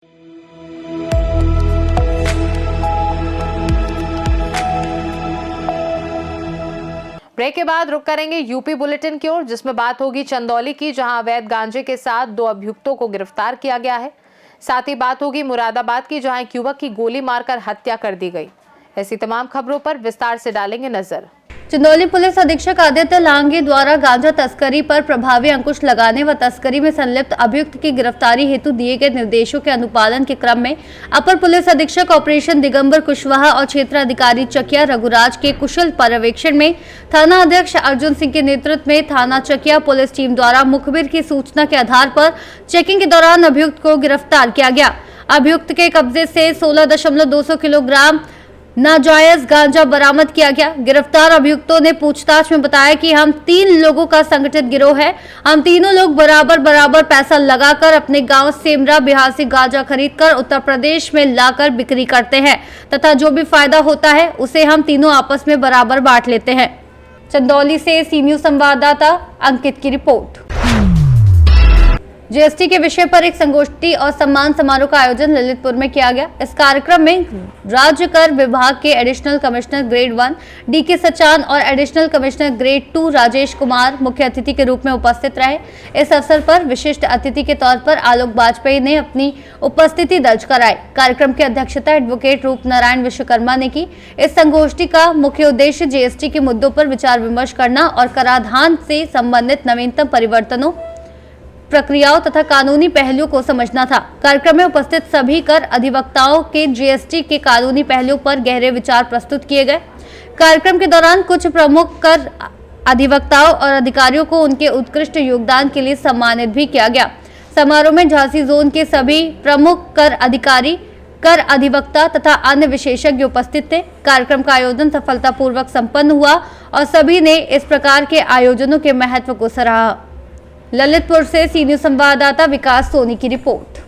Break के बाद रुक करेंगे यूपी बुलेटिन की ओर, जिसमें बात होगी चंदौली की, जहां अवैध गांजे के साथ 2 अभियुक्तों को गिरफ्तार किया गया है। साथ ही बात होगी मुरादाबाद की, जहां एक युवक की गोली मारकर हत्या कर दी गई। ऐसी तमाम खबरों पर विस्तार से डालेंगे नजर। चंदौली पुलिस अधीक्षक आदित्य लांगे द्वारा गांजा तस्करी पर प्रभावी अंकुश लगाने व तस्करी में संलिप्त अभियुक्त की गिरफ्तारी हेतु दिए गए निर्देशों के अनुपालन के क्रम में अपर पुलिस अधीक्षक ऑपरेशन दिगंबर कुशवाहा और क्षेत्र अधिकारी चकिया रघुराज के कुशल पर्यवेक्षण में थाना अध्यक्ष अर्जुन सिंह के नेतृत्व में थाना चकिया पुलिस टीम द्वारा मुखबिर की सूचना के आधार पर चेकिंग के दौरान अभियुक्त को गिरफ्तार किया गया। अभियुक्त के कब्जे से 16.200 किलोग्राम नाजायज गांजा बरामद किया गया। गिरफ्तार अभियुक्तों ने पूछताछ में बताया कि हम 3 लोगों का संगठित गिरोह है। हम तीनों लोग बराबर पैसा लगाकर अपने गांव सेमरा बिहार से गांजा खरीदकर उत्तर प्रदेश में लाकर बिक्री करते हैं तथा जो भी फायदा होता है उसे हम तीनों आपस में बराबर बांट लेते हैं। चंदौली से सी न्यूज संवाददाता अंकित की रिपोर्ट। जीएसटी के विषय पर एक संगोष्ठी और सम्मान समारोह का आयोजन ललितपुर में किया गया। इस कार्यक्रम में राज्य कर विभाग के additional commissioner grade 1 DK Sachan और additional commissioner grade 2 Rajesh Kumar मुख्य अतिथि के रूप में उपस्थित रहे। इस अवसर पर विशिष्ट अतिथि के तौर पर आलोक वाजपेयी ने अपनी उपस्थिति दर्ज कराई। कार्यक्रम की अध्यक्षता एडवोकेट रूप नारायण विश्वकर्मा ने की। इस संगोष्ठी का मुख्य उद्देश्य जीएसटी के मुद्दों पर विचार विमर्श करना और कराधान से संबंधित नवीनतम परिवर्तनों, प्रक्रियाओं तथा कानूनी पहलुओं को समझना था। कार्यक्रम में उपस्थित सभी कर अधिवक्ताओं के जीएसटी के कानूनी पहलुओं पर गहरे विचार प्रस्तुत किए गए। कार्यक्रम के दौरान कुछ प्रमुख कर अधिवक्ताओं और अधिकारियों को उनके उत्कृष्ट योगदान के लिए सम्मानित भी किया गया। समारोह में झांसी जोन के सभी प्रमुख कर अधिकारी, कर अधिवक्ता तथा अन्य विशेषज्ञ उपस्थित थे। कार्यक्रम का आयोजन सफलतापूर्वक संपन्न हुआ और सभी ने इस प्रकार के आयोजनों के महत्व को सराहा। ललितपुर से सी न्यूज संवाददाता विकास सोनी की रिपोर्ट।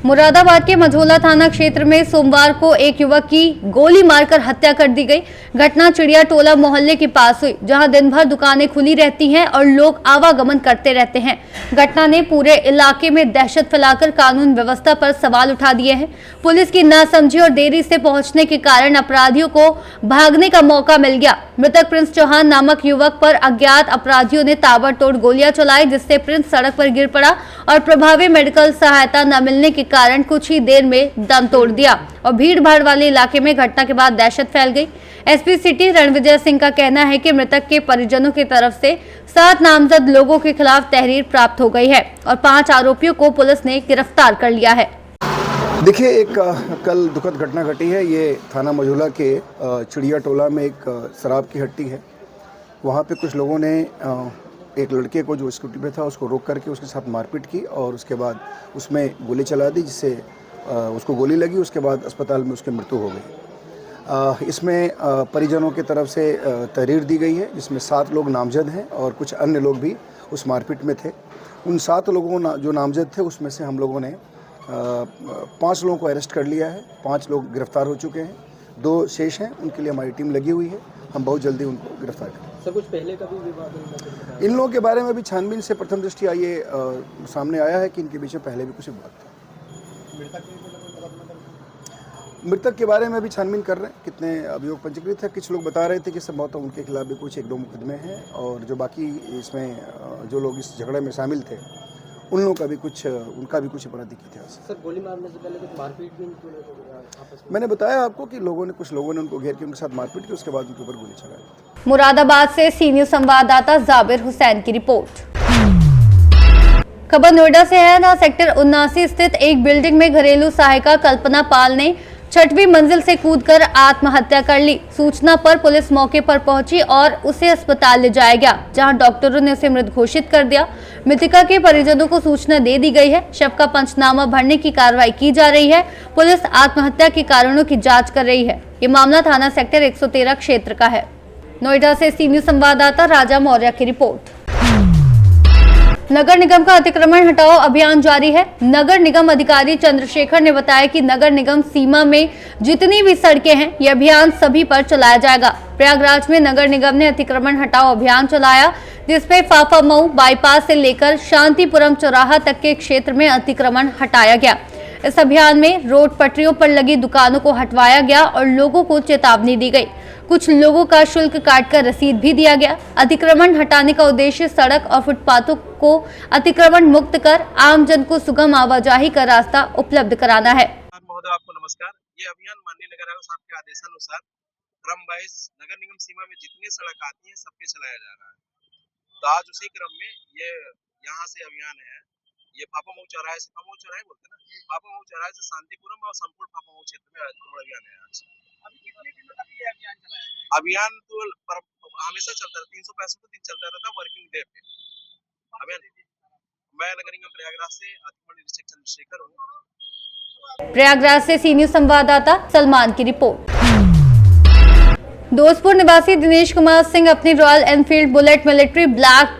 मुरादाबाद के मझोला थाना क्षेत्र में सोमवार को एक युवक की गोली मारकर हत्या कर दी गई। घटना चिड़िया टोला मोहल्ले के पास हुई, जहां दिन भर दुकानें खुली रहती हैं और लोग आवागमन करते रहते हैं। घटना ने पूरे इलाके में दहशत फैलाकर कानून व्यवस्था पर सवाल उठा दिए हैं। पुलिस की नासमझी और देरी से पहुंचने के कारण अपराधियों को भागने का मौका मिल गया। मृतक प्रिंस चौहान नामक युवक पर अज्ञात अपराधियों ने ताबड़तोड़ गोलियां चलाई, जिससे प्रिंस सड़क पर गिर पड़ा और प्रभावी मेडिकल सहायता न मिलने के कारण कुछ ही देर में दम तोड़ दिया और भीड़ भाड़ वाले इलाके में घटना के बाद दहशत फैल गई। एसपी सिटी रणविजय सिंह का कहना है कि मृतक के परिजनों की तरफ से 7 नामजद लोगों के खिलाफ तहरीर प्राप्त हो गई है और 5 आरोपियों को पुलिस ने गिरफ्तार कर लिया है। देखिए, एक कल दुखद घटना घटी है। ये थाना मझोला के चिड़िया टोला में एक शराब की हट्टी है। वहाँ पे कुछ लोगों ने एक लड़के को जो स्कूटी पे था उसको रोक करके उसके साथ मारपीट की और उसके बाद उसमें गोली चला दी, जिससे उसको गोली लगी। उसके बाद अस्पताल में उसकी मृत्यु हो गई। इसमें परिजनों की तरफ से तहरीर दी गई है, जिसमें 7 लोग नामजद हैं और कुछ अन्य लोग भी उस मारपीट में थे। उन 7 लोगों जो नामजद थे उसमें से हम लोगों ने 5 लोगों को अरेस्ट कर लिया है। 5 लोग गिरफ्तार हो चुके हैं, 2 शेष हैं, उनके लिए हमारी टीम लगी हुई है। हम बहुत जल्दी उनको गिरफ्तार करेंगे। सर, कुछ पहले का भी विवाद इन लोगों के बारे में भी छानबीन से प्रथम दृष्टया ये सामने आया है कि इनके बीच में पहले भी कुछ विवाद था। मृतक के बारे में भी छानबीन कर रहे हैं, कितने अभियोग पंजीकृत है। कुछ लोग बता रहे थे कि संभवतः उनके खिलाफ भी कुछ 1-2 मुकदमे हैं और जो बाकी इसमें जो लोग इस झगड़े में शामिल थे उन लोगों का भी कुछ आपराधिक इतिहास। सर, गोली मारने से पहले कुछ मारपीट भी आपस में? मैंने बताया आपको कि कुछ लोगों ने उनको घेर के उनके साथ मारपीट की, उसके बाद उनके ऊपर गोली चलाई। मुरादाबाद से सी न्यूज संवाददाता जाबिर हुसैन की रिपोर्ट। खबर नोएडा से है। ना सेक्टर 79 स्थित एक बिल्डिंग में घरेलू सहायिका कल्पना पाल ने 6वीं मंजिल से कूदकर आत्महत्या कर ली। सूचना पर पुलिस मौके पर पहुंची और उसे अस्पताल ले जाया गया, जहां डॉक्टरों ने उसे मृत घोषित कर दिया। मृतका के परिजनों को सूचना दे दी गई है। शव का पंचनामा भरने की कार्रवाई की जा रही है। पुलिस आत्महत्या के कारणों की जाँच कर रही है। ये मामला थाना सेक्टर 113 क्षेत्र का है। नोएडा से सी न्यूज संवाददाता राजा मौर्य की रिपोर्ट। नगर निगम का अतिक्रमण हटाओ अभियान जारी है। नगर निगम अधिकारी चंद्रशेखर ने बताया कि नगर निगम सीमा में जितनी भी सड़कें हैं, यह अभियान सभी पर चलाया जाएगा। प्रयागराज में नगर निगम ने अतिक्रमण हटाओ अभियान चलाया, जिसमें फाफामऊ बाईपास से लेकर शांतिपुरम चौराहा तक के क्षेत्र में अतिक्रमण हटाया गया। इस अभियान में रोड पटरियों पर लगी दुकानों को हटवाया गया और लोगों को चेतावनी दी गई। कुछ लोगों का शुल्क काटकर रसीद भी दिया गया। अतिक्रमण हटाने का उद्देश्य सड़क और फुटपाथों को अतिक्रमण मुक्त कर आमजन को सुगम आवाजाही का रास्ता उपलब्ध कराना है। महोदय, आपको नमस्कार। ये अभियान माननीय नगर आयुक्त साहब के आदेशानुसार क्रम वाइज नगर निगम सीमा में जितनी सड़क आती है सब पे चलाया जा रहा है। तो आज उसी क्रम में ये यहाँ से अभियान है। ये फाफामऊ चौराहे से, फाफामऊ चौराहे बोलते हैं ना, फाफामऊ चौराहे से शांतिपुरम और संपूर्ण फाफामऊ क्षेत्र में अभियान है आज। अभी कितने दिनों तक ये अभियान चलाया जाएगा? अभियान तो हमेशा चलता है, 365 दिन चलता रहता है वर्किंग डे पे अभियान। मैं नगर निगम प्रयागराज से अतिक्रमण निरीक्षक चंद्रशेखर हूँ। प्रयागराज से सी न्यूज संवाददाता सलमान की रिपोर्ट। दोस्तपुर निवासी दिनेश कुमार सिंह अपनी royal Enfield bullet military black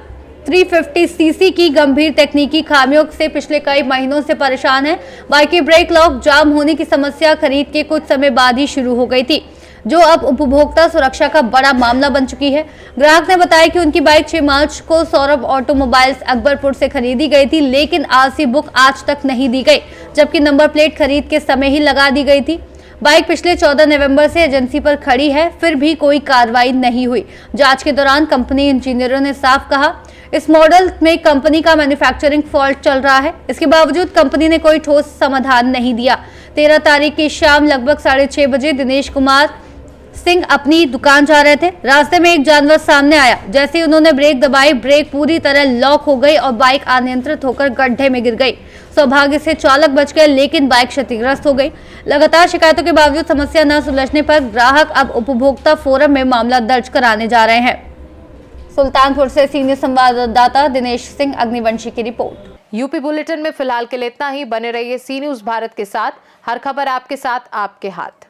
350 CC की गंभीर तकनीकी खामियों से पिछले कई महीनों से परेशान है। बाइक की ब्रेक लॉक जाम होने की समस्या खरीद के कुछ समय बाद ही शुरू हो गई थी, जो अब उपभोक्ता सुरक्षा का बड़ा मामला बन चुकी है। ग्राहक ने बताया कि उनकी बाइक 6 मार्च को सौरभ ऑटोमोबाइल्स अकबरपुर से खरीदी गई थी, लेकिन आरसी बुक आज तक नहीं दी गई, जबकि नंबर प्लेट खरीद के समय ही लगा दी गई थी। बाइक पिछले 14 नवंबर से एजेंसी पर खड़ी है, फिर भी कोई कार्रवाई नहीं हुई। जांच के दौरान कंपनी इंजीनियरों ने साफ कहा, इस मॉडल में कंपनी का मैन्युफैक्चरिंग फॉल्ट चल रहा है। इसके बावजूद कंपनी ने कोई ठोस समाधान नहीं दिया। 13 तारीख की शाम लगभग 6:30 बजे दिनेश कुमार सिंह अपनी दुकान जा रहे थे। रास्ते में एक जानवर सामने आया। जैसे ही उन्होंने ब्रेक दबाई, ब्रेक पूरी तरह लॉक हो गई और बाइक अनियंत्रित होकर गड्ढे में गिर गई। सौभाग्य से चालक बच गए, लेकिन बाइक क्षतिग्रस्त हो गई। लगातार शिकायतों के बावजूद समस्या न सुलझने पर ग्राहक अब उपभोक्ता फोरम में मामला दर्ज कराने जा रहे हैं। सुल्तानपुर से सीनियर संवाददाता दिनेश सिंह अग्निवंशी की रिपोर्ट। यूपी बुलेटिन में फिलहाल के लिए इतना ही। बने रहिए सी न्यूज भारत के साथ। हर खबर आपके साथ, आपके हाथ।